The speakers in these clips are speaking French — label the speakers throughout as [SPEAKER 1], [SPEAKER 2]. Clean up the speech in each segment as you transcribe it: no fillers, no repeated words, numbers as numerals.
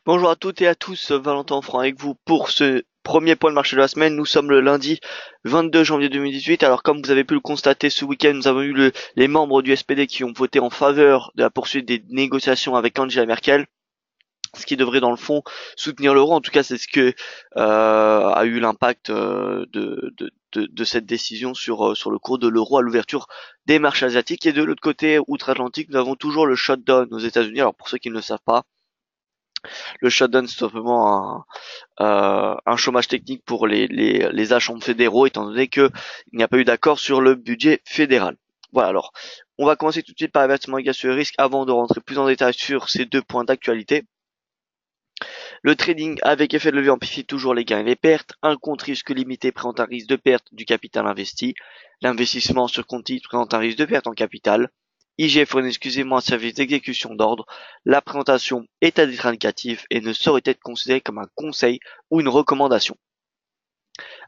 [SPEAKER 1] Bonjour à toutes et à tous, Valentin Franc avec vous pour ce premier point de marché de la semaine. Nous sommes le lundi 22 janvier 2018. Alors comme vous avez pu le constater ce week-end, nous avons eu les membres du SPD qui ont voté en faveur de la poursuite des négociations avec Angela Merkel, ce qui devrait dans le fond soutenir l'euro. En tout cas, c'est ce que a eu l'impact de cette décision sur le cours de l'euro à l'ouverture des marchés asiatiques. Et de l'autre côté, outre-Atlantique, nous avons toujours le shutdown aux États-Unis. Alors pour ceux qui ne le savent pas, le shutdown, c'est simplement un chômage technique pour les agents fédéraux, étant donné qu'il n'y a pas eu d'accord sur le budget fédéral. Voilà, alors, on va commencer tout de suite par l'avertissement égal sur le risque avant de rentrer plus en détail sur ces deux points d'actualité. Le trading avec effet de levier amplifie toujours les gains et les pertes. Un compte risque limité présente un risque de perte du capital investi. L'investissement sur compte titre présente un risque de perte en capital. IGF fournit exclusivement un service d'exécution d'ordre. La présentation est à titre indicatif et ne saurait être considérée comme un conseil ou une recommandation.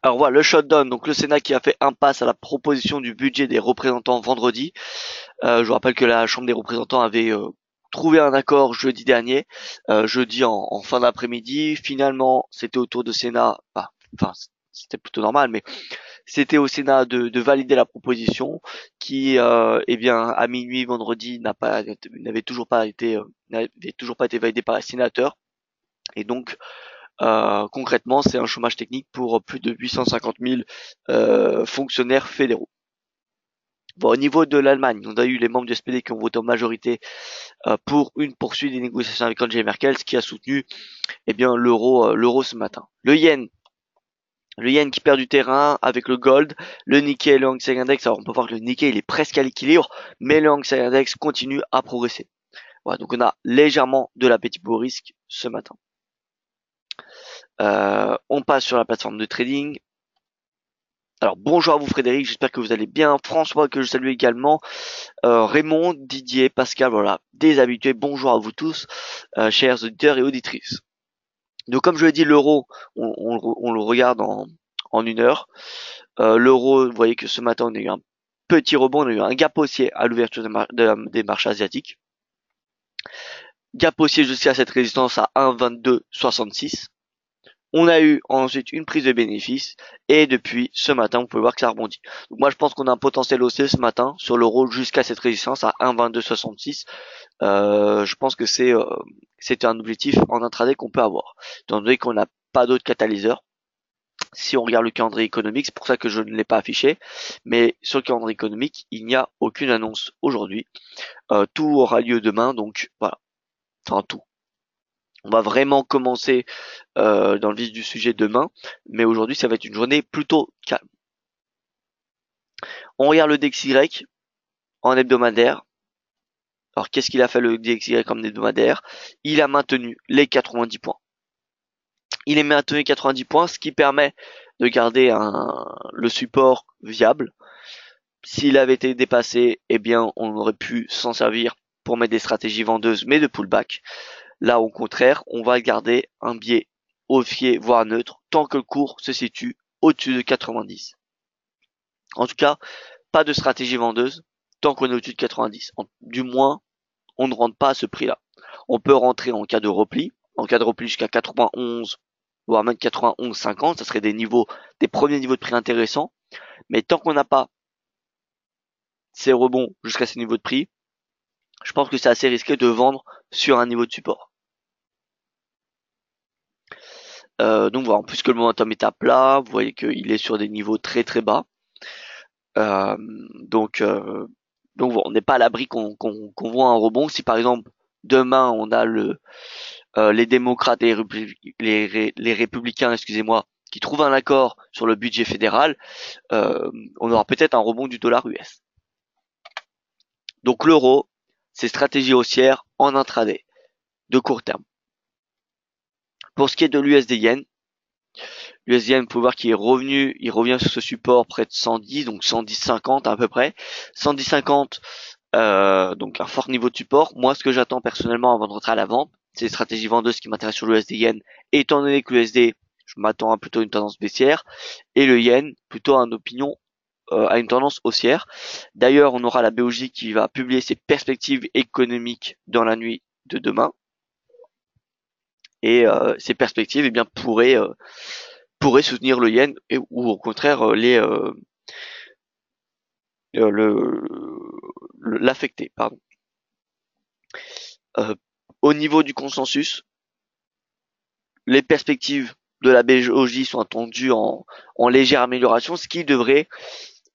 [SPEAKER 1] Alors voilà, le shutdown, donc le Sénat qui a fait impasse à la proposition du budget des représentants vendredi. Je vous rappelle que la Chambre des représentants avait trouvé un accord jeudi dernier, jeudi en fin d'après-midi. Finalement, c'était au tour de Sénat, enfin c'était plutôt normal, mais c'était au Sénat de valider la proposition qui, eh bien, à minuit vendredi n'avait toujours pas été validée par les sénateurs. Et donc, concrètement, c'est un chômage technique pour plus de 850 000 fonctionnaires fédéraux. Bon, au niveau de l'Allemagne, on a eu les membres du SPD qui ont voté en majorité pour une poursuite des négociations avec Angela Merkel, ce qui a soutenu eh bien l'euro ce matin. Le yen qui perd du terrain avec le gold, le Nikkei et le Hang Seng Index. Alors on peut voir que le Nikkei il est presque à l'équilibre, mais le Hang Seng Index continue à progresser. Voilà, donc on a légèrement de l'appétit pour risque ce matin. On passe sur la plateforme de trading. Alors bonjour à vous Frédéric, j'espère que vous allez bien. François que je salue également. Raymond, Didier, Pascal, voilà, des habitués. Bonjour à vous tous, chers auditeurs et auditrices. Donc comme je l'ai dit, l'euro, on le regarde en une heure. L'euro, vous voyez que ce matin on a eu un petit rebond, on a eu un gap haussier à l'ouverture des marchés asiatiques. Gap haussier jusqu'à cette résistance à 1,2266. On a eu ensuite une prise de bénéfice et depuis ce matin, vous pouvez voir que ça rebondit. Donc moi, je pense qu'on a un potentiel haussier ce matin sur l'euro jusqu'à cette résistance à 1,2266. Je pense que c'est un objectif en intraday qu'on peut avoir, étant donné qu'on n'a pas d'autres catalyseurs. Si on regarde le calendrier économique, c'est pour ça que je ne l'ai pas affiché, mais sur le calendrier économique, il n'y a aucune annonce aujourd'hui. Tout aura lieu demain, donc voilà. Enfin tout. On va vraiment commencer dans le vif du sujet demain, mais aujourd'hui ça va être une journée plutôt calme. On regarde le DXY en hebdomadaire. Alors qu'est-ce qu'il a fait le DXY comme hebdomadaire? Il a maintenu les 90 points. Il est maintenu 90 points, ce qui permet de garder le support viable. S'il avait été dépassé, eh bien on aurait pu s'en servir pour mettre des stratégies vendeuses, mais de pullback. Là, au contraire, on va garder un biais haussier, voire neutre, tant que le cours se situe au-dessus de 90. En tout cas, pas de stratégie vendeuse tant qu'on est au-dessus de 90. Du moins, on ne rentre pas à ce prix-là. On peut rentrer en cas de repli, jusqu'à 91, voire même 91,50, ça serait des premiers niveaux de prix intéressants. Mais tant qu'on n'a pas ces rebonds jusqu'à ces niveaux de prix, je pense que c'est assez risqué de vendre sur un niveau de support. Donc voilà, en plus que le momentum est à plat, vous voyez qu'il est sur des niveaux très très bas. Euh, donc euh, donc voilà, on n'est pas à l'abri qu'on voit un rebond. Si par exemple demain on a les démocrates et les républicains, excusez-moi, qui trouvent un accord sur le budget fédéral, on aura peut-être un rebond du dollar US. Donc l'euro, c'est stratégie haussière en intraday, de court terme. Pour ce qui est de l'USD Yen, l'USD Yen, vous pouvez voir qu'il est revenu, il revient sur ce support près de 110, donc 110,50 à peu près. 110,50, donc un fort niveau de support. Moi, ce que j'attends personnellement avant de rentrer à la vente, c'est les stratégies vendeuses qui m'intéressent sur l'USD Yen, étant donné que l'USD, je m'attends à plutôt une tendance baissière, et le Yen, plutôt à à une tendance haussière. D'ailleurs, on aura la BOJ qui va publier ses perspectives économiques dans la nuit de demain. et ces perspectives eh bien pourraient soutenir le yen ou au contraire l'affecter, pardon. Euh, Au niveau du consensus, les perspectives de la BOJ sont attendues en légère amélioration, ce qui devrait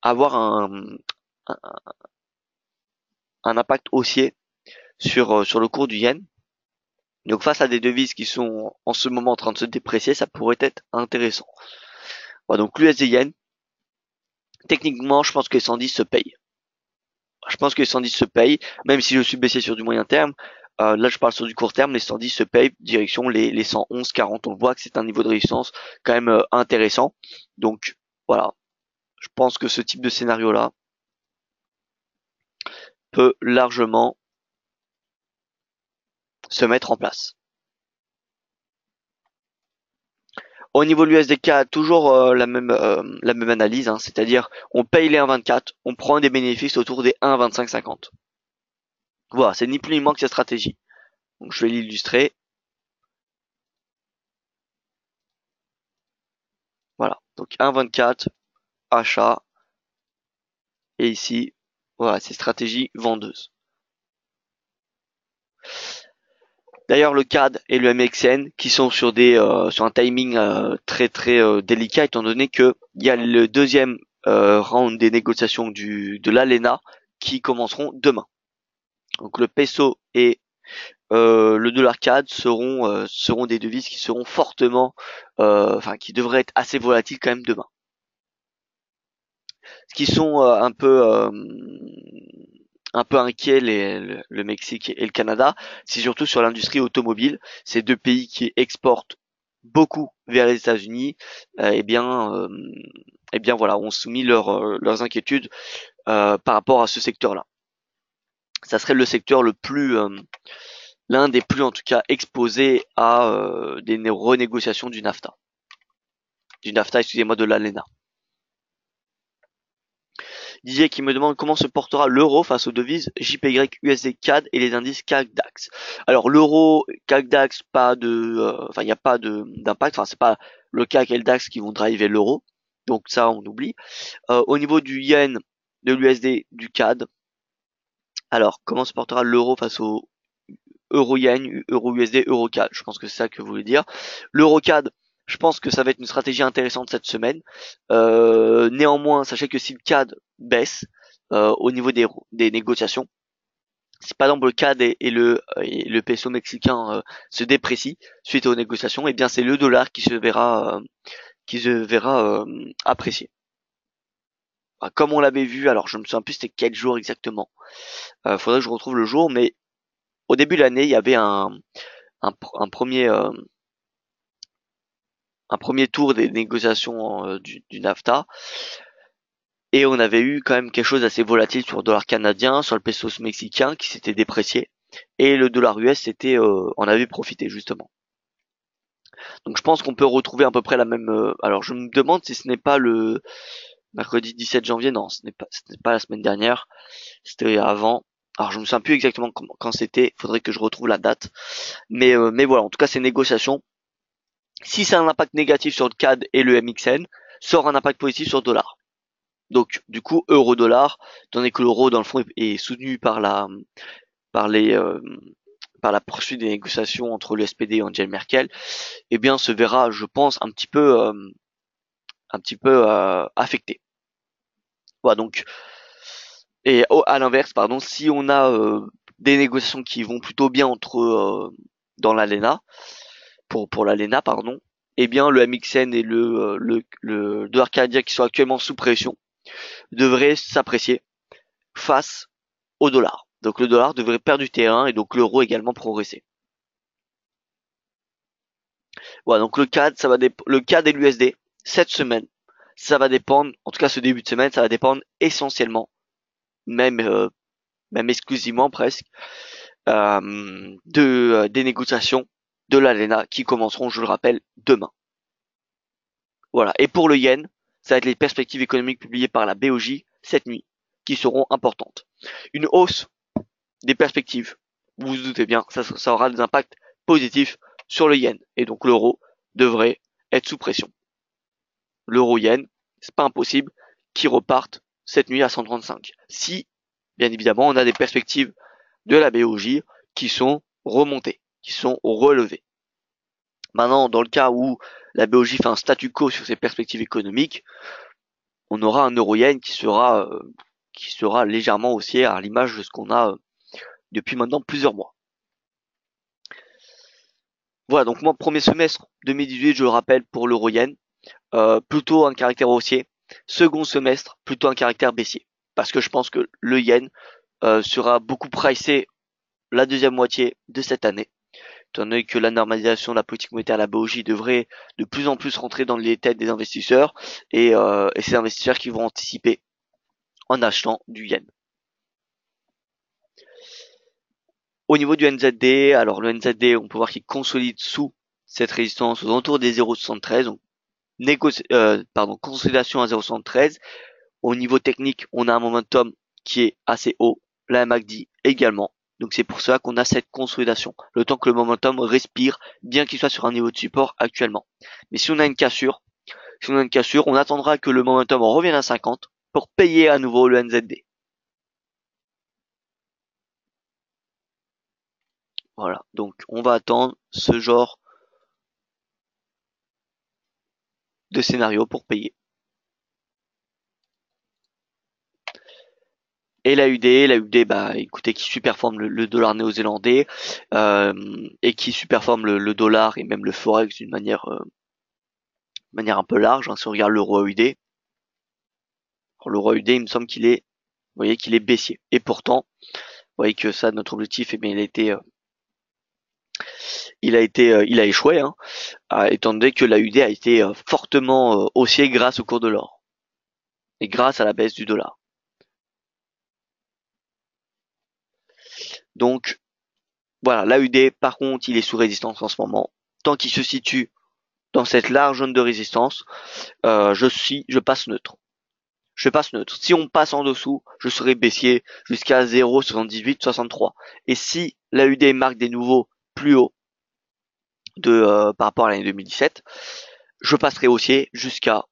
[SPEAKER 1] avoir un, un impact haussier sur le cours du yen. Donc face à des devises qui sont en ce moment en train de se déprécier, ça pourrait être intéressant. Voilà, donc l'USD yen, techniquement, je pense que les 110 se payent. Je pense que les 110 se payent, même si je suis baissé sur du moyen terme. Là, je parle sur du court terme, les 110 se payent, direction les 111, 40. On voit que c'est un niveau de résistance quand même intéressant. Donc voilà, je pense que ce type de scénario-là peut largement se mettre en place. Au niveau de l'USDK, toujours la même analyse, hein, c'est-à-dire on paye les 1,24, on prend des bénéfices autour des 1,2550. Voilà, c'est ni plus ni moins que cette stratégie. Donc je vais l'illustrer. Voilà, donc 1,24, achat, et ici, voilà, c'est stratégie vendeuse. D'ailleurs, le CAD et le MXN qui sont sur sur un timing très délicat, étant donné que il y a le deuxième round des négociations de l'ALENA qui commenceront demain. Donc le peso et le dollar CAD seront des devises qui seront fortement, qui devraient être assez volatiles quand même demain. Ce qui sont un peu inquiets le Mexique et le Canada, c'est surtout sur l'industrie automobile. Ces deux pays qui exportent beaucoup vers les États-Unis, eh bien voilà, ont soumis leurs inquiétudes par rapport à ce secteur-là. Ça serait le secteur l'un des plus en tout cas exposés à des renégociations excusez-moi, de l'ALENA. Didier qui me demande comment se portera l'euro face aux devises JPY, USD, CAD et les indices CAC DAX. Alors l'euro, CAC DAX, il n'y a pas d'impact. Enfin, c'est pas le CAC et le DAX qui vont driver l'euro. Donc ça, on oublie. Au niveau du yen, de l'USD, du CAD. Alors, comment se portera l'euro face au euro yen, euro USD, euro CAD? Je pense que c'est ça que vous voulez dire. L'euro CAD, je pense que ça va être une stratégie intéressante cette semaine. Néanmoins, sachez que si le CAD baisse au niveau des négociations, si par exemple le CAD et le peso mexicain se déprécient suite aux négociations, eh bien c'est le dollar qui se verra apprécié. Comme on l'avait vu, alors je me souviens plus c'était quel jour exactement. Faudrait que je retrouve le jour, mais au début de l'année, il y avait un premier tour des négociations du NAFTA. Et on avait eu quand même quelque chose d'assez volatile sur le dollar canadien, sur le peso mexicain qui s'était déprécié. Et le dollar US en avait profité justement. Donc je pense qu'on peut retrouver à peu près la même. Alors je me demande si ce n'est pas le mercredi 17 janvier. Non, ce n'est pas la semaine dernière. C'était avant. Alors je me souviens plus exactement quand c'était. Faudrait que je retrouve la date. Mais voilà. En tout cas, ces négociations, si ça a un impact négatif sur le CAD et le MXN, ça aura un impact positif sur le dollar. Donc du coup euro-dollar, tandis que l'euro dans le fond est soutenu par par la poursuite des négociations entre le SPD et Angela Merkel, eh bien se verra, je pense, un petit peu affecté. Voilà donc et à l'inverse, pardon, si on a des négociations qui vont plutôt bien dans l'ALENA pour l'ALENA, pardon, eh bien le MXN et le dollar canadien qui sont actuellement sous pression devraient s'apprécier face au dollar. Donc le dollar devrait perdre du terrain et donc l'euro également progresser. Voilà, donc le CAD, le CAD et l'USD, cette semaine, ça va dépendre, en tout cas ce début de semaine, ça va dépendre essentiellement, même exclusivement presque, des négociations de l'ALENA qui commenceront, je le rappelle, demain. Voilà. Et pour le yen, ça va être les perspectives économiques publiées par la BOJ cette nuit qui seront importantes. Une hausse des perspectives, vous vous doutez bien, ça aura des impacts positifs sur le yen. Et donc l'euro devrait être sous pression. L'euro-yen, c'est pas impossible qu'il reparte cette nuit à 135. Si, bien évidemment, on a des perspectives de la BOJ qui sont remontées, qui sont relevées. Maintenant, dans le cas où la BOJ fait un statu quo sur ses perspectives économiques, on aura un euro-yen qui sera légèrement haussier à l'image de ce qu'on a depuis maintenant plusieurs mois. Voilà, donc moi, premier semestre 2018, je le rappelle, pour l'euro-yen, plutôt un caractère haussier. Second semestre, plutôt un caractère baissier. Parce que je pense que le yen sera beaucoup pricé la deuxième moitié de cette année. Étant donné que la normalisation de la politique monétaire, la BOJ, devrait de plus en plus rentrer dans les têtes des investisseurs et ces investisseurs qui vont anticiper en achetant du yen. Au niveau du NZD, alors le NZD, on peut voir qu'il consolide sous cette résistance aux alentours des 0,73. Donc consolidation à 0,73. Au niveau technique, on a un momentum qui est assez haut, la MACD également. Donc c'est pour ça qu'on a cette consolidation, le temps que le momentum respire, bien qu'il soit sur un niveau de support actuellement. Mais si on a une cassure, on attendra que le momentum revienne à 50 pour payer à nouveau le NZD. Voilà, donc on va attendre ce genre de scénario pour payer. Et la UD, bah écoutez, qui superforme le dollar néo-zélandais et qui superforme le dollar et même le forex d'une manière un peu large. Hein, si on regarde l'euro AUD, l'euro AUD, il me semble qu'il est, vous voyez qu'il est baissier. Et pourtant, vous voyez que ça, notre objectif, eh bien, il a échoué, hein, étant donné que la UD a été fortement haussier grâce au cours de l'or et grâce à la baisse du dollar. Donc voilà, l'AUD par contre il est sous résistance en ce moment. Tant qu'il se situe dans cette large zone de résistance, je passe neutre. Je passe neutre. Si on passe en dessous, je serai baissier jusqu'à 0,7863. Et si l'AUD marque des nouveaux plus hauts par rapport à l'année 2017, je passerai haussier jusqu'à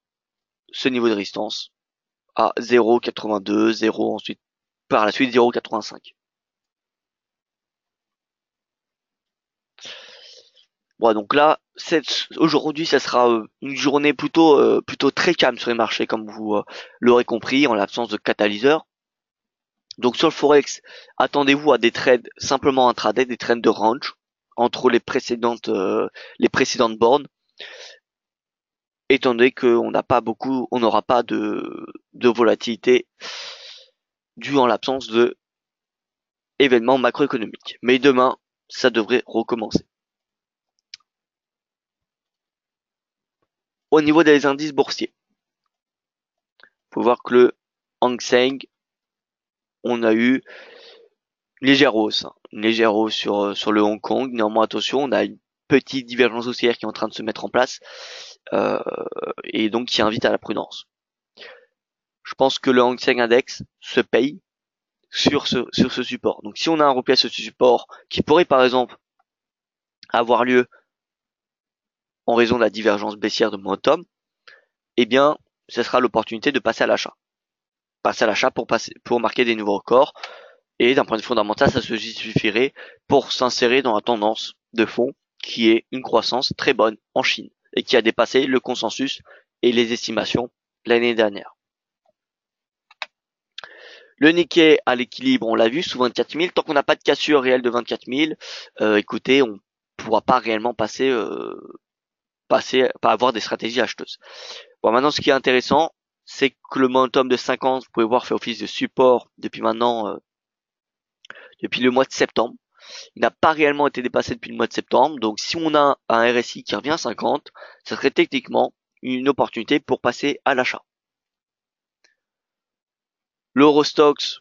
[SPEAKER 1] ce niveau de résistance à 0,82, 0 ensuite, par la suite 0,85. Bon, donc là, aujourd'hui, ça sera une journée plutôt très calme sur les marchés, comme vous l'aurez compris, en l'absence de catalyseur. Donc sur le forex, attendez-vous à des trades simplement intraday, des trades de range entre les précédentes bornes, étant donné qu'on n'aura pas de volatilité due en l'absence de événements macroéconomiques. Mais demain, ça devrait recommencer. Au niveau des indices boursiers, faut voir que le Hang Seng, on a eu une légère hausse sur le Hong Kong. Néanmoins, attention, on a une petite divergence haussière qui est en train de se mettre en place et donc qui invite à la prudence. Je pense que le Hang Seng Index se paye sur ce support. Donc si on a un repli à ce support qui pourrait par exemple avoir lieu en raison de la divergence baissière de momentum, eh bien, ce sera l'opportunité de passer à l'achat. Passer à l'achat pour marquer des nouveaux records. Et d'un point de vue fondamental, ça se justifierait pour s'insérer dans la tendance de fond qui est une croissance très bonne en Chine et qui a dépassé le consensus et les estimations l'année dernière. Le Nikkei à l'équilibre, on l'a vu, sous 24 000. Tant qu'on n'a pas de cassure réelle de 24 000, écoutez, on pourra pas réellement avoir des stratégies acheteuses. Bon, maintenant, ce qui est intéressant, c'est que le momentum de 50, vous pouvez voir, fait office de support depuis maintenant, depuis le mois de septembre. Il n'a pas réellement été dépassé depuis le mois de septembre. Donc, si on a un RSI qui revient à 50, ça serait techniquement une opportunité pour passer à l'achat. L'Eurostoxx,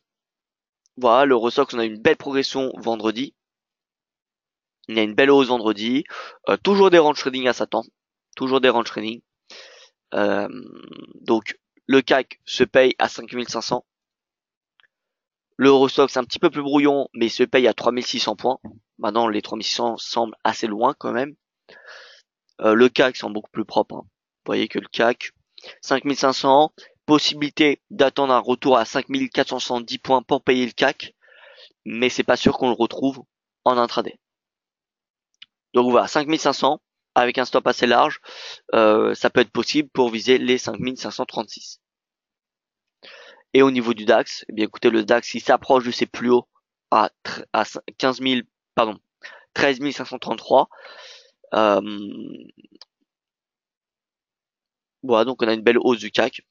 [SPEAKER 1] voilà, l'Eurostoxx, on a une belle progression vendredi. Il y a une belle hausse vendredi. Toujours des range trading à s'attendre. Toujours des range trading. Donc, le CAC se paye à 5500. L'Eurostoxx un petit peu plus brouillon, mais il se paye à 3600 points. Maintenant, les 3600 semblent assez loin quand même. Le CAC sont beaucoup plus propres, hein. Vous voyez que le CAC 5500, possibilité d'attendre un retour à 5470 points pour payer le CAC, mais c'est pas sûr qu'on le retrouve en intraday. Donc voilà, 5500 avec un stop assez large, ça peut être possible pour viser les 5536. Et au niveau du DAX, eh bien écoutez, le DAX il s'approche de ses plus hauts à 15 000, pardon, 13 533. Voilà, donc on a une belle hausse du CAC.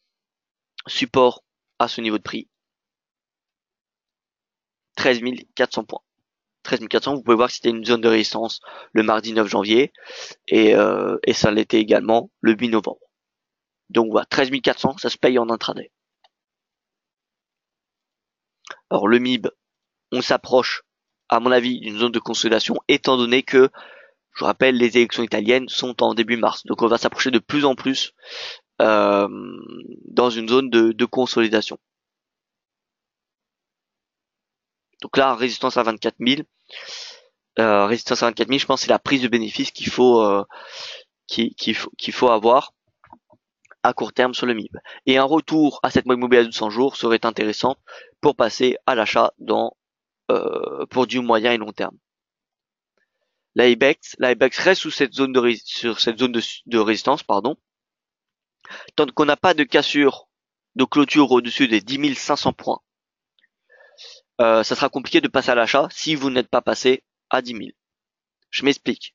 [SPEAKER 1] Support à ce niveau de prix, 13 400 points. 13 400, vous pouvez voir que c'était une zone de résistance le mardi 9 janvier et ça l'était également le 8 novembre. Donc voilà, 13 400, ça se paye en intraday. Alors le MIB, on s'approche, à mon avis, d'une zone de consolidation, étant donné que, je rappelle, les élections italiennes sont en début mars. Donc on va s'approcher de plus en plus dans une zone de consolidation. Donc là, résistance à 24 000. Résistance à 24 000, je pense que c'est la prise de bénéfice qu'il faut, qu'il faut avoir à court terme sur le MIB. Et un retour à cette moyenne mobile à 200 jours serait intéressant pour passer à l'achat pour du moyen et long terme. La IBEX reste sous cette zone sur cette zone de résistance, pardon. Tant qu'on n'a pas de cassure de clôture au-dessus des 10 500 points, ça sera compliqué de passer à l'achat si vous n'êtes pas passé à 10 000. Je m'explique.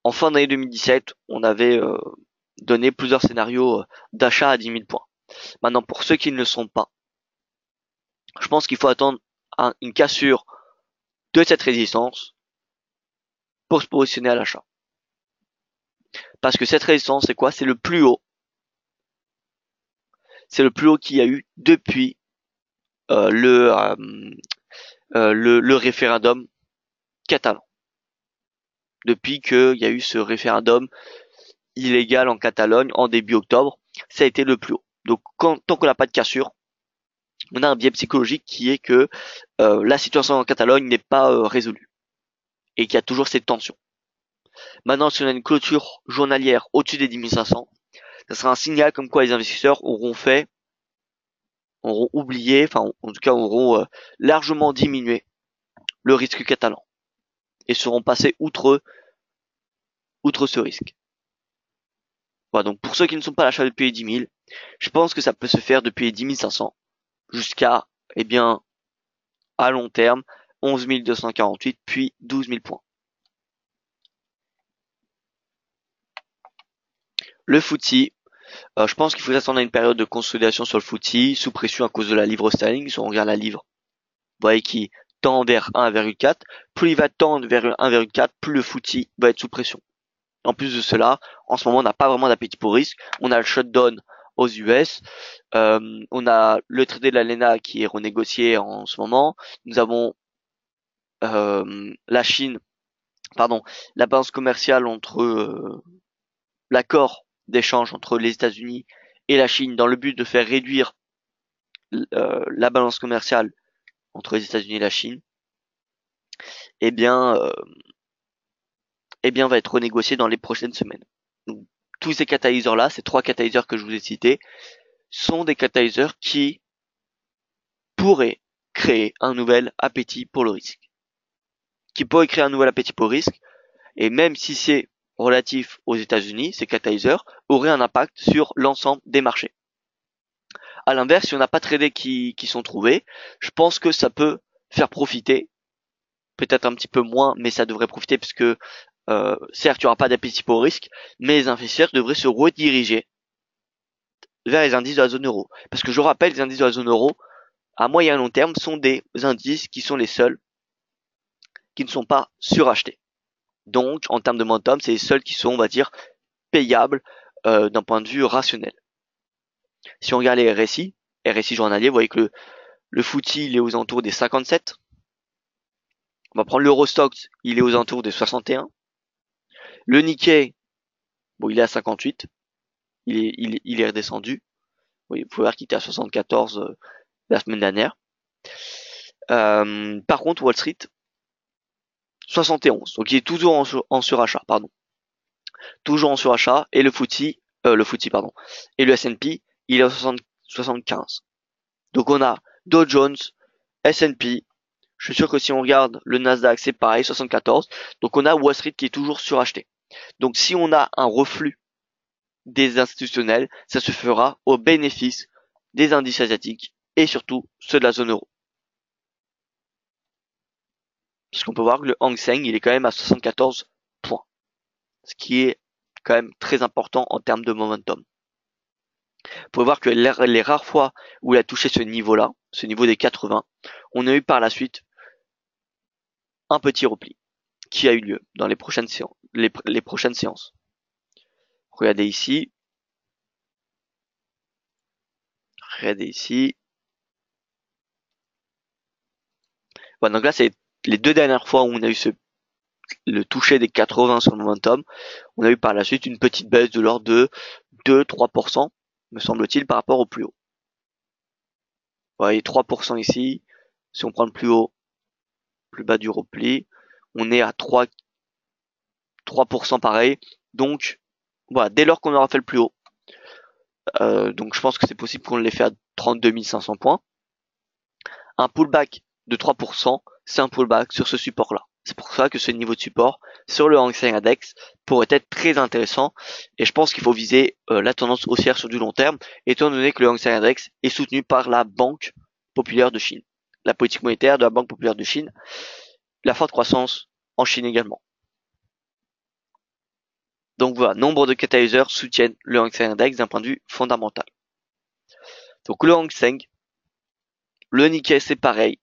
[SPEAKER 1] En fin d'année 2017, on avait donné plusieurs scénarios d'achat à 10 000 points. Maintenant, pour ceux qui ne le sont pas, je pense qu'il faut attendre une cassure de cette résistance pour se positionner à l'achat. Parce que cette résistance, c'est quoi? C'est le plus haut. C'est le plus haut qu'il y a eu depuis le référendum catalan. Depuis qu'il y a eu ce référendum illégal en Catalogne en début octobre, ça a été le plus haut. Donc tant qu'on n'a pas de cassure, on a un biais psychologique qui est que la situation en Catalogne n'est pas résolue et qu'il y a toujours cette tension. Maintenant, si on a une clôture journalière au-dessus des 10 500, ça sera un signal comme quoi les investisseurs auront oublié, enfin en tout cas auront largement diminué le risque catalan et seront passés outre ce risque. Voilà, donc pour ceux qui ne sont pas à l'achat depuis les 10 000, je pense que ça peut se faire depuis les 10 500 jusqu'à, eh bien, à long terme, 11 248 puis 12 000 points. Le FTSE, je pense qu'il faut attendre une période de consolidation sur le FTSE, sous pression à cause de la livre sterling. Si on regarde la livre, vous voyez qu'il tend vers 1,4. Plus il va tendre vers 1,4, plus le FTSE va être sous pression. En plus de cela, en ce moment, on n'a pas vraiment d'appétit pour risque. On a le shutdown aux US. On a le traité de la LENA qui est renégocié en ce moment. Nous avons la Chine, pardon, la balance commerciale entre l'accord d'échange entre les États-Unis et la Chine dans le but de faire réduire la balance commerciale entre les États-Unis et la Chine, eh bien, va être renégocié dans les prochaines semaines. Donc, tous ces catalyseurs-là, ces trois catalyseurs que je vous ai cités, sont des catalyseurs qui pourraient créer un nouvel appétit pour le risque. Qui pourraient créer un nouvel appétit pour le risque, et même si c'est relatif aux États-Unis, ces catalyseurs auraient un impact sur l'ensemble des marchés. À l'inverse, si on n'a pas de tradés qui sont trouvés, je pense que ça peut faire profiter, peut-être un petit peu moins, mais ça devrait profiter parce que certes, il n'y aura pas d'appétit pour le risque, mais les investisseurs devraient se rediriger vers les indices de la zone euro. Parce que je rappelle, les indices de la zone euro, à moyen et long terme, sont des indices qui sont les seuls qui ne sont pas surachetés. Donc, en termes de momentum, c'est les seuls qui sont, on va dire, payables d'un point de vue rationnel. Si on regarde les RSI journaliers, vous voyez que le FTSE, il est aux alentours des 57. On va prendre l'Eurostoxx, il est aux alentours des 61. Le Nikkei, bon, il est à 58. Il est redescendu. Vous pouvez voir qu'il était à 74 la semaine dernière. Par contre, Wall Street, 71. Donc il est toujours en surachat, pardon. Toujours en surachat. Et le FTSE, pardon. Et le S&P, il est à 75. Donc on a Dow Jones, S&P. Je suis sûr que si on regarde le Nasdaq, c'est pareil, 74. Donc on a Wall Street qui est toujours suracheté. Donc si on a un reflux des institutionnels, ça se fera au bénéfice des indices asiatiques et surtout ceux de la zone euro. Parce qu'on peut voir que le Hang Seng, il est quand même à 74 points. Ce qui est quand même très important en termes de momentum. Vous pouvez voir que les rares fois où il a touché ce niveau-là, ce niveau des 80, on a eu par la suite un petit repli qui a eu lieu dans les prochaines séances. Les prochaines séances. Regardez ici. Regardez ici. Voilà, donc là, c'est les deux dernières fois où on a eu le toucher des 80 sur le momentum. On a eu par la suite une petite baisse de l'ordre de 2-3%, me semble-t-il, par rapport au plus haut. Vous voyez, 3% ici. Si on prend le plus haut, plus bas du repli, on est à 3% pareil. Donc, voilà, dès lors qu'on aura fait le plus haut, donc je pense que c'est possible qu'on l'ait fait à 32 500 points. Un pullback de 3%, c'est un pullback sur ce support-là. C'est pour ça que ce niveau de support sur le Hang Seng Index pourrait être très intéressant. Et je pense qu'il faut viser la tendance haussière sur du long terme, étant donné que le Hang Seng Index est soutenu par la Banque populaire de Chine. La politique monétaire de la Banque populaire de Chine, la forte croissance en Chine également. Donc voilà, nombre de catalyseurs soutiennent le Hang Seng Index d'un point de vue fondamental. Donc le Hang Seng, le Nikkei c'est pareil,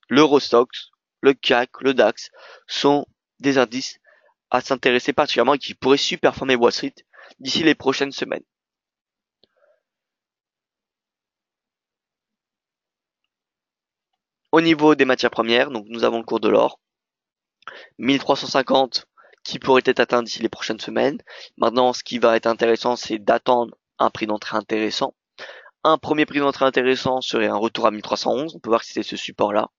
[SPEAKER 1] l'Eurostoxx, le CAC, le DAX sont des indices à s'intéresser particulièrement et qui pourraient surperformer Wall Street d'ici les prochaines semaines. Au niveau des matières premières, donc nous avons le cours de l'or, 1350 qui pourrait être atteint d'ici les prochaines semaines. Maintenant, ce qui va être intéressant, c'est d'attendre un prix d'entrée intéressant. Un premier prix d'entrée intéressant serait un retour à 1311. On peut voir que c'est ce support-là.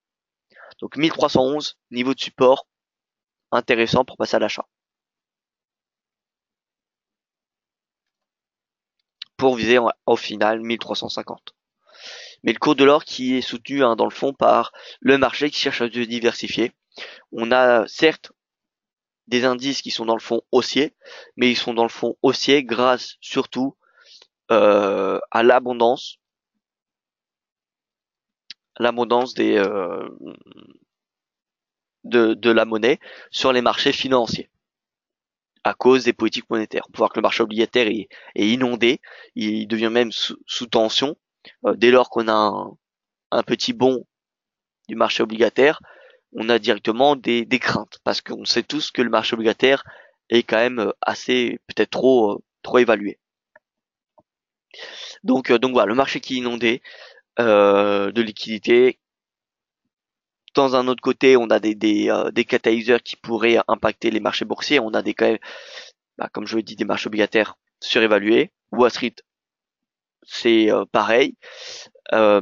[SPEAKER 1] Donc 1311, niveau de support intéressant pour passer à l'achat. Pour viser au final 1350. Mais le cours de l'or qui est soutenu dans le fond par le marché qui cherche à se diversifier. On a certes des indices qui sont dans le fond haussier, mais ils sont dans le fond haussier grâce surtout à l'abondance de la monnaie sur les marchés financiers à cause des politiques monétaires. On peut voir que le marché obligataire est inondé, il devient même sous tension dès lors qu'on a un petit bond du marché obligataire, on a directement des craintes parce qu'on sait tous que le marché obligataire est quand même assez peut-être trop évalué. Donc voilà, le marché qui est inondé de liquidités. Dans un autre côté, on a des catalyseurs qui pourraient impacter les marchés boursiers. On a comme je le dis, des marchés obligataires surévalués. Wall Street, c'est pareil. Euh,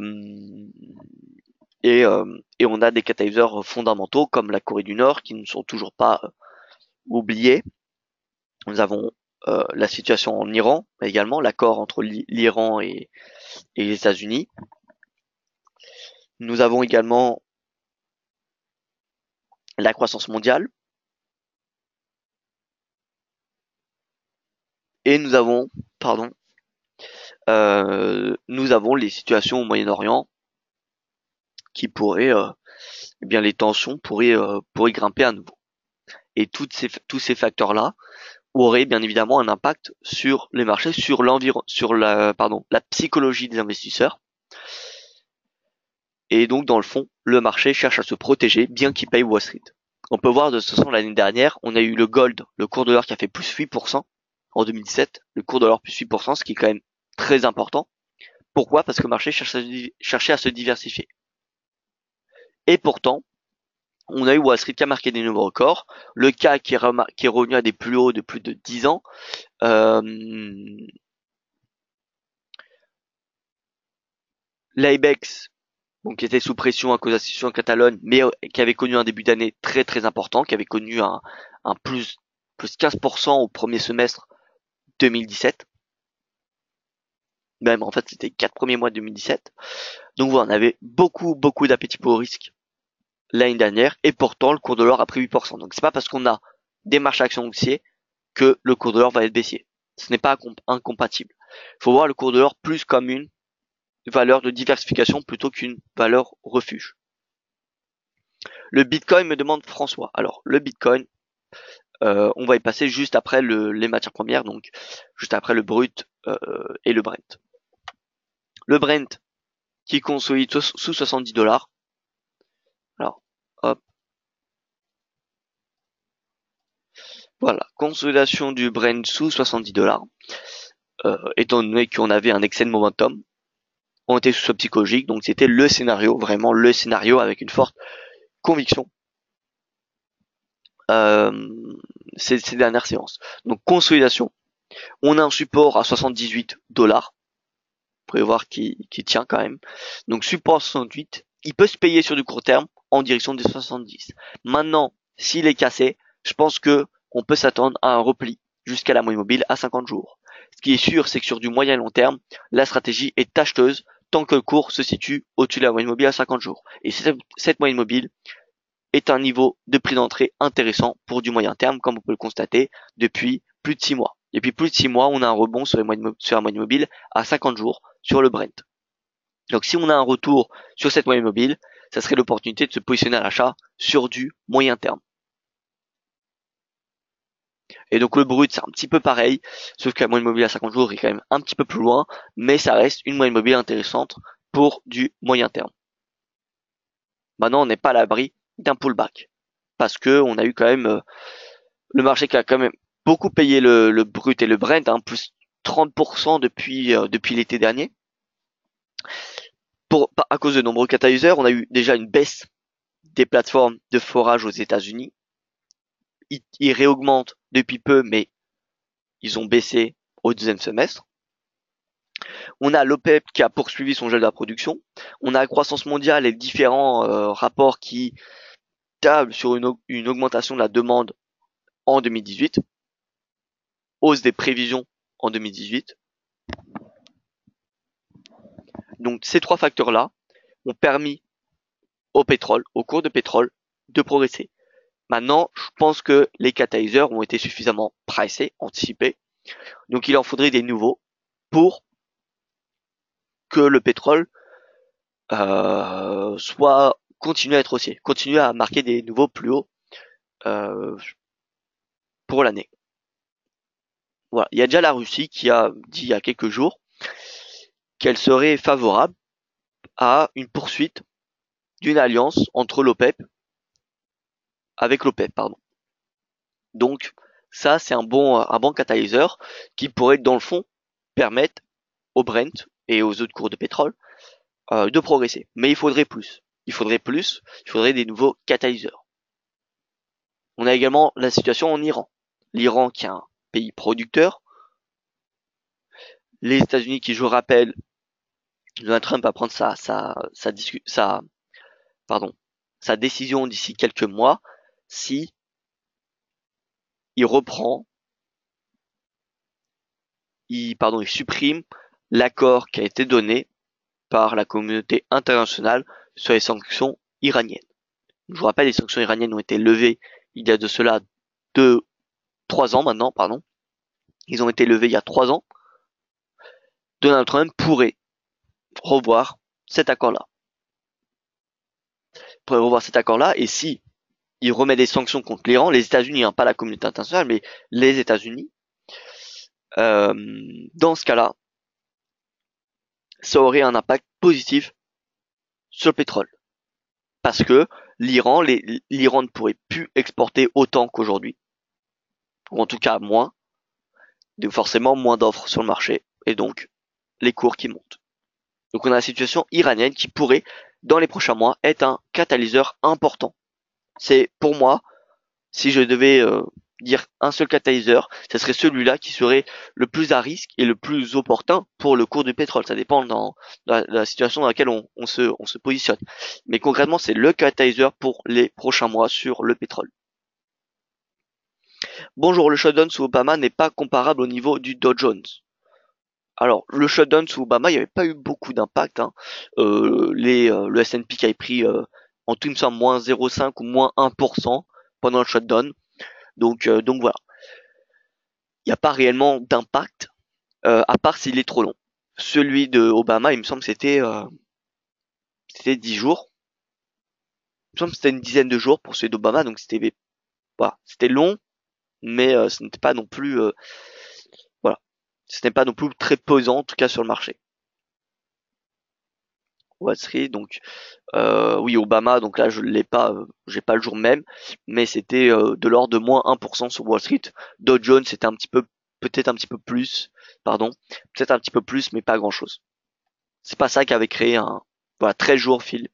[SPEAKER 1] et on a des catalyseurs fondamentaux comme la Corée du Nord qui ne sont toujours pas oubliés. Nous avons la situation en Iran également, l'accord entre l'Iran et les États-Unis. Nous avons également la croissance mondiale. Et nous avons les situations au Moyen-Orient qui pourraient, eh bien les tensions pourraient grimper à nouveau. Et tous ces facteurs-là auraient bien évidemment un impact sur les marchés, sur la psychologie des investisseurs. Et donc dans le fond, le marché cherche à se protéger bien qu'il paye Wall Street. On peut voir de toute façon l'année dernière, on a eu le gold, le cours de l'or qui a fait plus 8% en 2017, le cours de l'or plus 8%, ce qui est quand même très important. Pourquoi? Parce que le marché cherchait à se diversifier. Et pourtant, on a eu Wall Street qui a marqué des nouveaux records, le CAC qui est revenu à des plus hauts de plus de 10 ans, l'IBEX donc qui était sous pression à cause de la situation en Catalogne, mais qui avait connu un début d'année très très important, qui avait connu un plus 15% au premier semestre 2017. Même en fait c'était 4 premiers mois de 2017. Donc voilà, on avait beaucoup d'appétit pour le risque l'année dernière, et pourtant le cours de l'or a pris 8%. Donc c'est pas parce qu'on a des marchés actions haussiers que le cours de l'or va être baissier. Ce n'est pas incompatible. Il faut voir le cours de l'or plus comme une valeur de diversification plutôt qu'une valeur refuge. Le Bitcoin, me demande François. Alors le Bitcoin, on va y passer juste après les matières premières, donc juste après le brut et le Brent. Le Brent qui consolide sous 70 dollars. Alors, hop. Voilà, consolidation du Brent sous 70 dollars. Étant donné qu'on avait un excès de momentum, on était sous ce psychologique, donc c'était le scénario, vraiment le scénario avec une forte conviction ces dernières séances. Donc consolidation, on a un support à 78 dollars. Vous pouvez voir qui tient quand même. Donc support 68, il peut se payer sur du court terme en direction des 70. Maintenant, s'il est cassé, je pense que on peut s'attendre à un repli jusqu'à la moyenne mobile à 50 jours. Ce qui est sûr, c'est que sur du moyen et long terme, la stratégie est acheteuse tant que le cours se situe au-dessus de la moyenne mobile à 50 jours. Et cette moyenne mobile est un niveau de prix d'entrée intéressant pour du moyen terme, comme on peut le constater depuis plus de 6 mois. Depuis plus de 6 mois, on a un rebond sur la moyenne mobile à 50 jours sur le Brent. Donc si on a un retour sur cette moyenne mobile, ça serait l'opportunité de se positionner à l'achat sur du moyen terme. Et donc le brut, c'est un petit peu pareil, sauf que la moyenne mobile à 50 jours est quand même un petit peu plus loin, mais ça reste une moyenne mobile intéressante pour du moyen terme. Maintenant, on n'est pas à l'abri d'un pullback, parce que on a eu quand même le marché qui a quand même beaucoup payé le brut et le Brent, hein, plus 30% depuis l'été dernier. À cause de nombreux catalyseurs, on a eu déjà une baisse des plateformes de forage aux États-Unis. Ils réaugmentent depuis peu, mais ils ont baissé au deuxième semestre. On a l'OPEP qui a poursuivi son gel de la production. On a la croissance mondiale et différents rapports qui tablent sur une augmentation de la demande en 2018, hausse des prévisions en 2018. Donc ces trois facteurs-là ont permis au pétrole, au cours de pétrole, de progresser. Maintenant, je pense que les catalyseurs ont été suffisamment pricés, anticipés. Donc il en faudrait des nouveaux pour que le pétrole soit continue à être haussier, continue à marquer des nouveaux plus hauts pour l'année. Voilà. Il y a déjà la Russie qui a dit il y a quelques jours qu'elle serait favorable à une poursuite d'une alliance entre l'OPEP avec l'OPEP, pardon. Donc ça c'est un bon catalyseur qui pourrait dans le fond permettre au Brent et aux autres cours de pétrole de progresser. Mais il faudrait plus. Il faudrait des nouveaux catalyseurs. On a également la situation en Iran. L'Iran qui est un pays producteur. Les États-Unis qui, je rappelle, Donald Trump va prendre sa décision d'ici quelques mois si il supprime l'accord qui a été donné par la communauté internationale sur les sanctions iraniennes. Je vous rappelle, les sanctions iraniennes ont été levées il y a de cela 3 ans maintenant, pardon. Ils ont été levés il y a 3 ans. Donald Trump pourrait revoir cet accord-là. Et si il remet des sanctions contre l'Iran, les États-Unis, hein, pas la communauté internationale, mais les États-Unis, dans ce cas-là, ça aurait un impact positif sur le pétrole. Parce que l'Iran ne pourrait plus exporter autant qu'aujourd'hui. Ou en tout cas moins. Donc forcément moins d'offres sur le marché. Et donc les cours qui montent. Donc on a la situation iranienne qui pourrait, dans les prochains mois, être un catalyseur important. C'est pour moi, si je devais dire un seul catalyseur, ça serait celui-là qui serait le plus à risque et le plus opportun pour le cours du pétrole. Ça dépend dans la situation dans laquelle on se positionne. Mais concrètement, c'est le catalyseur pour les prochains mois sur le pétrole. Bonjour, le shutdown sous Obama n'est pas comparable au niveau du Dow Jones. Alors, le shutdown sous Obama, il n'y avait pas eu beaucoup d'impact. Hein. Le S&P qui avait pris en tout, il me semble, moins 0,5 ou moins 1% pendant le shutdown. Donc voilà. Il n'y a pas réellement d'impact, à part s'il est trop long. Celui de Obama, il me semble, c'était 10 jours. Il me semble que c'était une dizaine de jours pour celui d'Obama, donc c'était voilà, c'était long, mais ce n'était pas non plus voilà, ce n'est pas non plus très pesant, en tout cas sur le marché. Wall Street, donc oui, Obama, donc là je l'ai pas, j'ai pas le jour même, mais c'était de l'ordre de moins 1% sur Wall Street. Dow Jones c'était un petit peu, peut-être un petit peu plus, pardon, peut-être un petit peu plus, mais pas grand-chose. C'est pas ça qui avait créé un, voilà, 13 jours, Phil.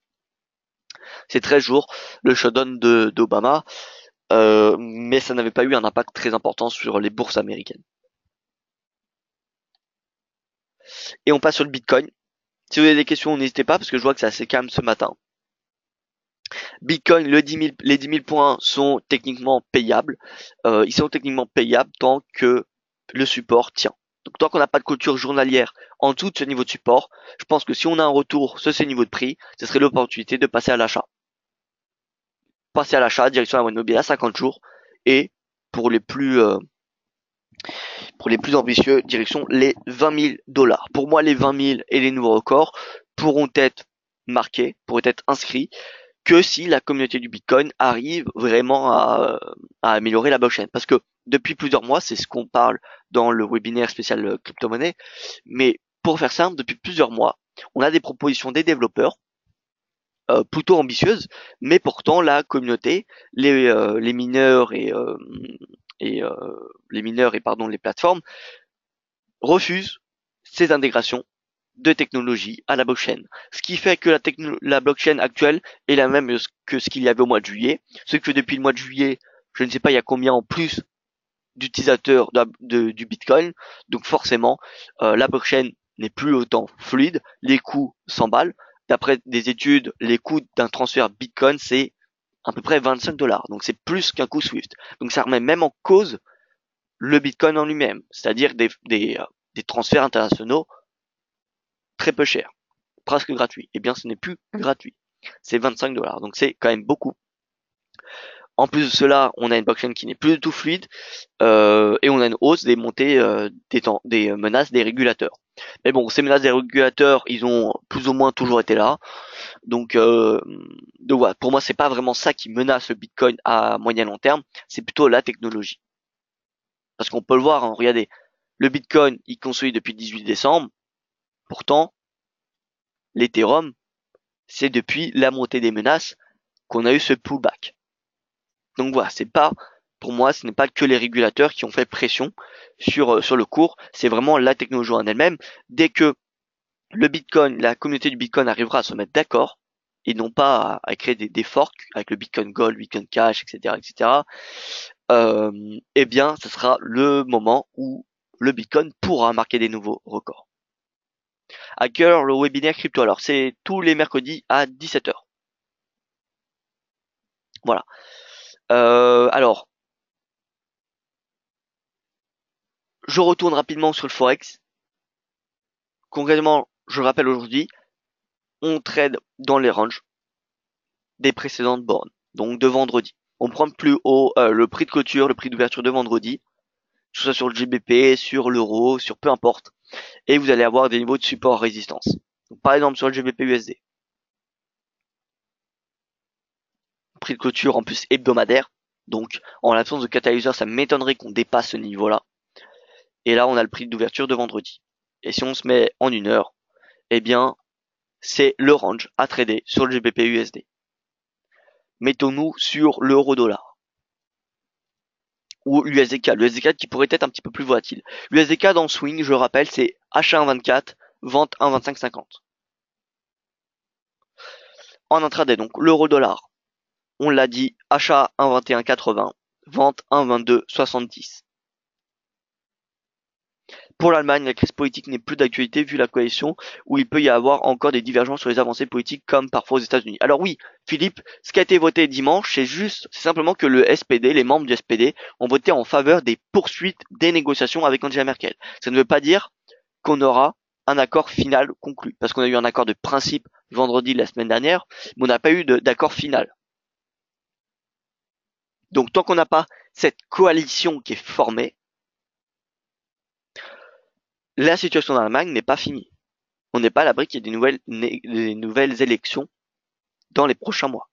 [SPEAKER 1] C'est 13 jours, le shutdown d'Obama, mais ça n'avait pas eu un impact très important sur les bourses américaines. Et on passe sur le Bitcoin. Si vous avez des questions, n'hésitez pas, parce que je vois que c'est assez calme ce matin. Bitcoin, les 10 000 points sont techniquement payables. Ils sont techniquement payables tant que le support tient. Donc tant qu'on n'a pas de clôture journalière en dessous de ce niveau de support, je pense que si on a un retour sur ce niveau de prix, ce serait l'opportunité de passer à l'achat. Passer à l'achat, direction la moyenne mobile à 50 jours, et pour les plus ambitieux, direction les 20 000 dollars. Pour moi, les 20 000 et les nouveaux records pourront être marqués, pourront être inscrits que si la communauté du Bitcoin arrive vraiment à améliorer la blockchain. Parce que depuis plusieurs mois, c'est ce qu'on parle dans le webinaire spécial crypto-monnaie, mais pour faire simple, depuis plusieurs mois, on a des propositions des développeurs plutôt ambitieuses, mais pourtant la communauté, les mineurs et les mineurs et pardon les plateformes refusent ces intégrations de technologie à la blockchain. Ce qui fait que la blockchain actuelle est la même que ce qu'il y avait au mois de juillet. Ce que depuis le mois de juillet, je ne sais pas il y a combien en plus d'utilisateurs du Bitcoin. Donc forcément, la blockchain n'est plus autant fluide. Les coûts s'emballent. D'après des études, les coûts d'un transfert Bitcoin, c'est à peu près 25 dollars. Donc c'est plus qu'un coût Swift. Donc ça remet même en cause le Bitcoin en lui-même. C'est-à-dire des transferts internationaux très peu chers. Presque gratuit. Eh bien, ce n'est plus gratuit. C'est 25 dollars. Donc, c'est quand même beaucoup. En plus de cela, on a une blockchain qui n'est plus du tout fluide, et on a une hausse des montées des menaces des régulateurs. Mais bon, ces menaces des régulateurs, ils ont plus ou moins toujours été là. Donc voilà, pour moi, c'est pas vraiment ça qui menace le Bitcoin à moyen long terme, c'est plutôt la technologie. Parce qu'on peut le voir, hein, regardez, le Bitcoin, il construit depuis le 18 décembre. Pourtant, l'Ethereum, c'est depuis la montée des menaces qu'on a eu ce pullback. Donc voilà, c'est pas, pour moi, ce n'est pas que les régulateurs qui ont fait pression sur le cours, c'est vraiment la technologie en elle-même. Dès que le Bitcoin, la communauté du Bitcoin arrivera à se mettre d'accord, et non pas à créer des forks avec le Bitcoin Gold, Bitcoin Cash, etc., eh bien, ce sera le moment où le Bitcoin pourra marquer des nouveaux records. À quelle heure le webinaire crypto? Alors, c'est tous les mercredis à 17h. Voilà. Alors, je retourne rapidement sur le Forex. Concrètement, je rappelle aujourd'hui, on trade dans les ranges des précédentes bornes, donc de vendredi. On prend plus haut le prix de clôture, le prix d'ouverture de vendredi, que ce soit sur le GBP, sur l'euro, sur peu importe. Et vous allez avoir des niveaux de support résistance. Donc, par exemple, sur le GBP USD. Prix de clôture en plus hebdomadaire. Donc, en l'absence de catalyseur, ça m'étonnerait qu'on dépasse ce niveau-là. Et là, on a le prix d'ouverture de vendredi. Et si on se met en une heure, eh bien, c'est le range à trader sur le GBP USD. Mettons-nous sur l'euro-dollar. Ou l'USDK. L'USDK qui pourrait être un petit peu plus volatile. L'USDK dans le swing, je le rappelle, c'est achat 1,24, vente 1,2550. En intraday, donc l'euro-dollar. On l'a dit, achat 1,2180, vente 1,2270. Pour l'Allemagne, la crise politique n'est plus d'actualité vu la coalition où il peut y avoir encore des divergences sur les avancées politiques comme parfois aux États-Unis. Alors oui, Philippe, ce qui a été voté dimanche, c'est simplement que le SPD, les membres du SPD, ont voté en faveur des poursuites des négociations avec Angela Merkel. Ça ne veut pas dire qu'on aura un accord final conclu, parce qu'on a eu un accord de principe vendredi la semaine dernière, mais on n'a pas eu d'accord final. Donc tant qu'on n'a pas cette coalition qui est formée, la situation en Allemagne n'est pas finie. On n'est pas à l'abri qu'il y ait des nouvelles élections dans les prochains mois.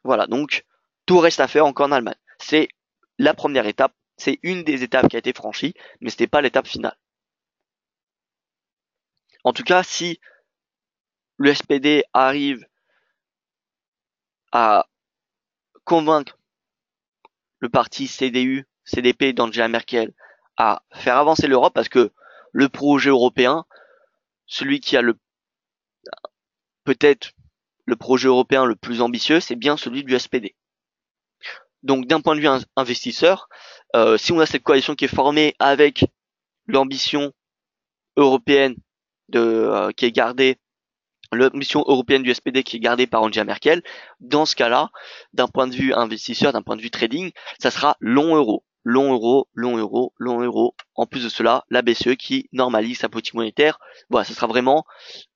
[SPEAKER 1] Voilà, donc tout reste à faire encore en Allemagne. C'est la première étape, c'est une des étapes qui a été franchie, mais ce n'est pas l'étape finale. En tout cas, si le SPD arrive à convaincre le parti CDU, CDP d'Angela Merkel à faire avancer l'Europe, parce que le projet européen, celui qui a peut-être le projet européen le plus ambitieux, c'est bien celui du SPD. Donc d'un point de vue investisseur, si on a cette coalition qui est formée avec l'ambition européenne qui est gardée, l'ambition européenne du SPD qui est gardée par Angela Merkel, dans ce cas-là, d'un point de vue investisseur, d'un point de vue trading, ça sera long euro. Long euro, long euro, long euro. En plus de cela, la BCE qui normalise sa politique monétaire. Voilà, ça sera vraiment,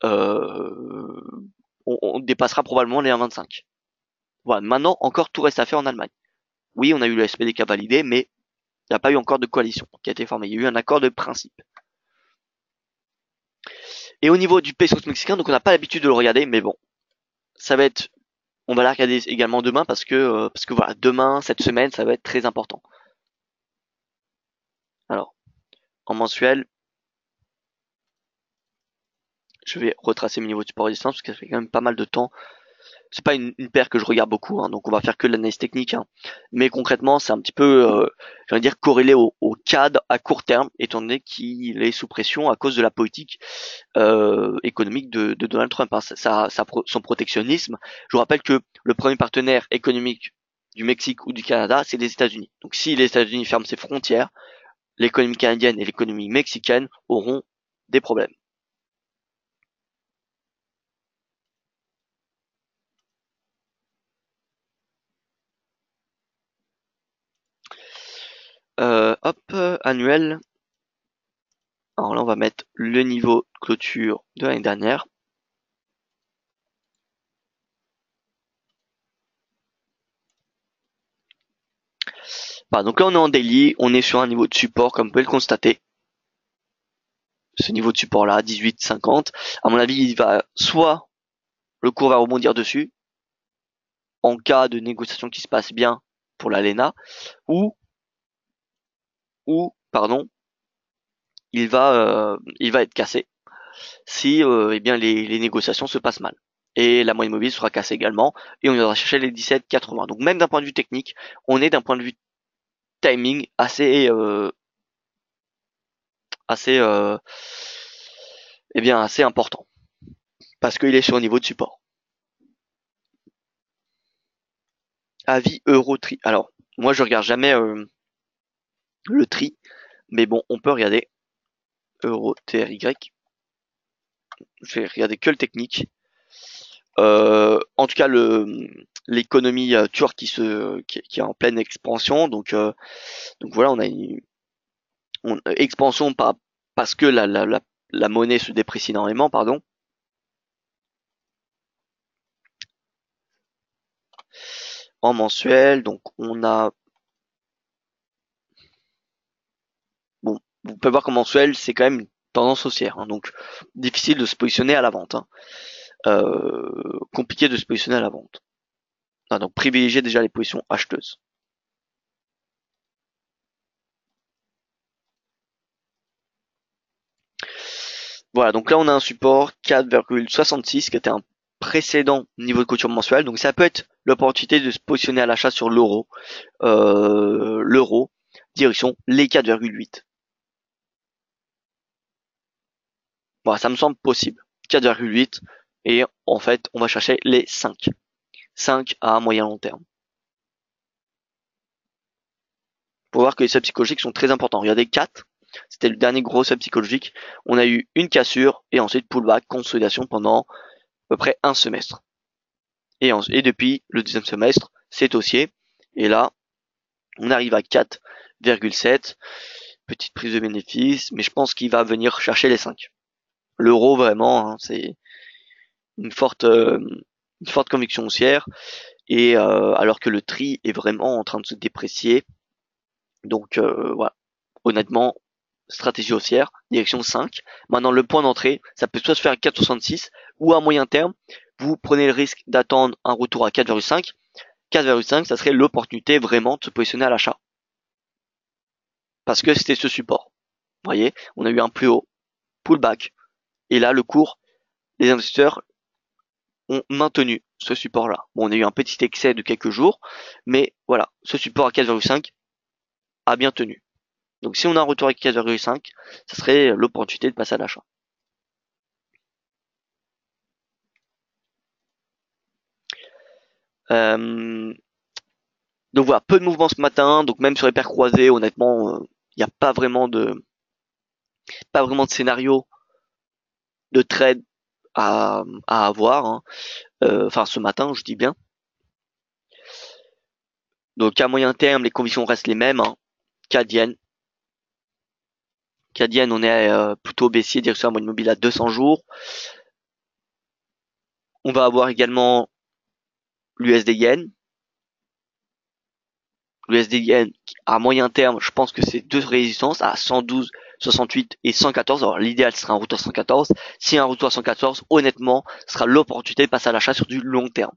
[SPEAKER 1] on dépassera probablement les 1,25. Voilà, maintenant encore tout reste à faire en Allemagne. Oui, on a eu le SPD qui a validé, mais il n'y a pas eu encore de coalition qui a été formée. Il y a eu un accord de principe. Et au niveau du peso mexicain, donc on n'a pas l'habitude de le regarder, mais bon, ça va être, on va la regarder également demain parce que voilà, demain, cette semaine, ça va être très important. Alors, en mensuel, je vais retracer mes niveaux de support résistance parce que ça fait quand même pas mal de temps. C'est pas une paire que je regarde beaucoup, hein, donc on va faire que de l'analyse technique. Hein. Mais concrètement, c'est un petit peu, j'allais dire, corrélé au CAD à court terme, étant donné qu'il est sous pression à cause de la politique économique de Donald Trump. Hein. Son protectionnisme. Je vous rappelle que le premier partenaire économique du Mexique ou du Canada, c'est les États-Unis. Donc si les États-Unis ferment ses frontières, l'économie canadienne et l'économie mexicaine auront des problèmes. Hop, annuel. Alors là, on va mettre le niveau de clôture de l'année dernière. Voilà, donc là, on est en daily, on est sur un niveau de support, comme vous pouvez le constater. Ce niveau de support là, 18,50. À mon avis, il va soit le cours va rebondir dessus, en cas de négociation qui se passe bien pour l'ALENA, ou pardon, il va être cassé si eh bien les négociations se passent mal. Et la moyenne mobile sera cassée également, et on ira chercher les 17,80. Donc même d'un point de vue technique, on est d'un point de vue timing assez important, parce qu'il est sur un niveau de support. Avis Eurotri. Alors, moi je regarde jamais le tri, mais bon, on peut regarder EuroTRY. Je vais regarder que le technique. En tout cas, l'économie turque qui est en pleine expansion. Donc voilà, on a une expansion parce que la monnaie se déprécie énormément, pardon. En mensuel, donc on a, bon, vous pouvez voir qu'en mensuel, c'est quand même une tendance haussière, hein, donc difficile de se positionner à la vente. Hein. Compliqué de se positionner à la vente. Ah, donc privilégier déjà les positions acheteuses. Voilà, donc là on a un support 4,66 qui était un précédent niveau de clôture mensuel. Donc ça peut être l'opportunité de se positionner à l'achat sur l'euro. L'euro, direction les 4,8. Voilà, ça me semble possible. 4,8 et en fait on va chercher les 5. 5 à moyen long terme. faut voir que les seuils psychologiques sont très importants. Regardez 4, c'était le dernier gros seuil psychologique. On a eu une cassure et ensuite pullback, consolidation pendant à peu près un semestre. Et depuis le deuxième semestre, c'est haussier. Et là, on arrive à 4,7. Petite prise de bénéfice, mais je pense qu'il va venir chercher les 5. L'euro, vraiment, hein, c'est une forte conviction haussière. Et alors que le tri est vraiment en train de se déprécier. Donc voilà, honnêtement, stratégie haussière, direction 5. Maintenant, le point d'entrée, ça peut soit se faire à 4,66 ou à moyen terme, vous prenez le risque d'attendre un retour à 4,5. 4,5, ça serait l'opportunité vraiment de se positionner à l'achat. Parce que c'était ce support. Vous voyez, on a eu un plus haut, pullback. Et là, le cours, les investisseurs ont maintenu ce support-là. Bon, on a eu un petit excès de quelques jours, mais voilà, ce support à 4,5 a bien tenu. Donc si on a un retour à 4,5, ça serait l'opportunité de passer à l'achat. Donc voilà, peu de mouvement ce matin, donc même sur les paires croisées, honnêtement, il n'y a pas vraiment de scénario de trade à avoir. Hein. Enfin, ce matin, je dis bien. Donc à moyen terme, les conditions restent les mêmes. Hein. Cadienne, on est plutôt baissier, direction à moyenne mobile à 200 jours. On va avoir également l'USD Yen. L'USD Yen, à moyen terme, je pense que c'est deux résistances à 112, 68 et 114. Alors l'idéal sera un retour à 114. Si un retour à 114, honnêtement, ce sera l'opportunité de passer à l'achat sur du long terme.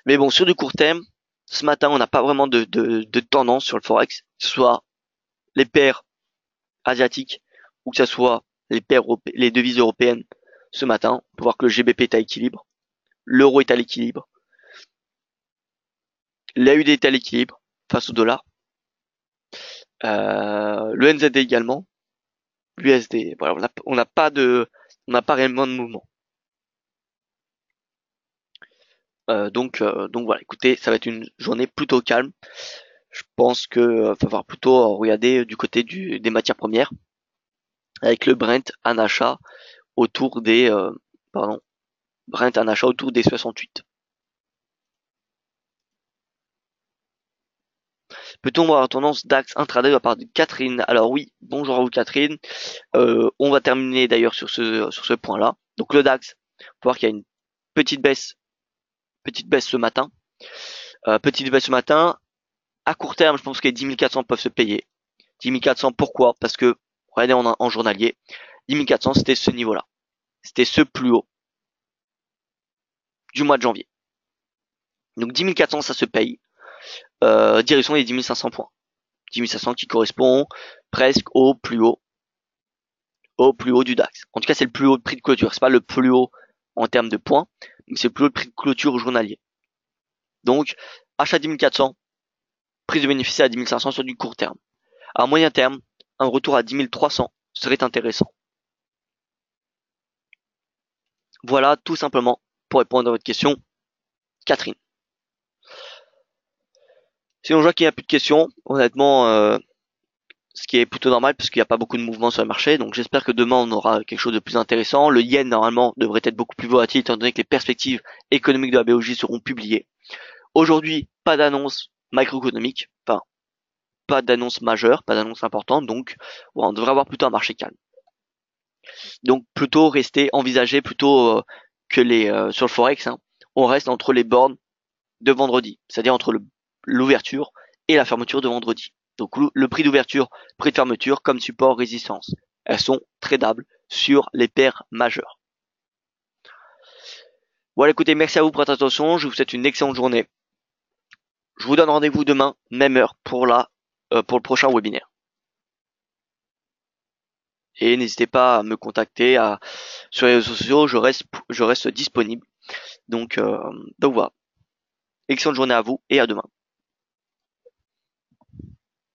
[SPEAKER 1] Mais bon, sur du court terme, ce matin, on n'a pas vraiment de tendance sur le Forex, que ce soit les paires asiatiques ou que ce soit les devises européennes. Ce matin, on peut voir que le GBP est à l'équilibre, l'euro est à l'équilibre, l'AUD est à l'équilibre face au dollar, le NZD également, l'USD. Voilà, on n'a pas réellement de mouvement. Donc voilà, écoutez, ça va être une journée plutôt calme. Je pense que va falloir plutôt regarder du côté des matières premières, avec le Brent un achat autour des Brent un achat autour des 68. Peut-on voir tendance DAX intraday de la part de Catherine? Alors oui, bonjour à vous Catherine. On va terminer d'ailleurs sur ce point-là. Donc le DAX, on peut voir qu'il y a une petite baisse ce matin. Petite baisse ce matin. À court terme, je pense que les 10 400 peuvent se payer. 10 400, pourquoi? Parce que, regardez en journalier, 10 400 c'était ce niveau-là. C'était ce plus haut du mois de janvier. Donc 10 400 ça se paye. Direction les 10 500 points. 10 500 qui correspond presque au plus haut du DAX. En tout cas, c'est le plus haut de prix de clôture. C'est pas le plus haut en termes de points, mais c'est le plus haut de prix de clôture journalier. Donc, achat 10 400, prise de bénéfice à 10 500 sur du court terme. À moyen terme, un retour à 10 300 serait intéressant. Voilà, tout simplement, pour répondre à votre question, Catherine. Sinon, je vois qu'il n'y a plus de questions. Honnêtement, ce qui est plutôt normal parce qu'il n'y a pas beaucoup de mouvements sur le marché. Donc j'espère que demain on aura quelque chose de plus intéressant. Le yen normalement devrait être beaucoup plus volatile étant donné que les perspectives économiques de la BOJ seront publiées. Aujourd'hui, pas d'annonce macroéconomique, enfin pas d'annonce majeure, pas d'annonce importante, donc on devrait avoir plutôt un marché calme. Donc plutôt envisager plutôt que sur le forex, hein, on reste entre les bornes de vendredi, c'est-à-dire entre l'ouverture et la fermeture de vendredi. Donc le prix d'ouverture, prix de fermeture comme support résistance. Elles sont tradables sur les paires majeures. Voilà, écoutez, merci à vous pour votre attention. Je vous souhaite une excellente journée. Je vous donne rendez-vous demain, même heure, pour le prochain webinaire. Et n'hésitez pas à me contacter sur les réseaux sociaux, je reste disponible. Donc voilà. Excellente journée à vous et à demain.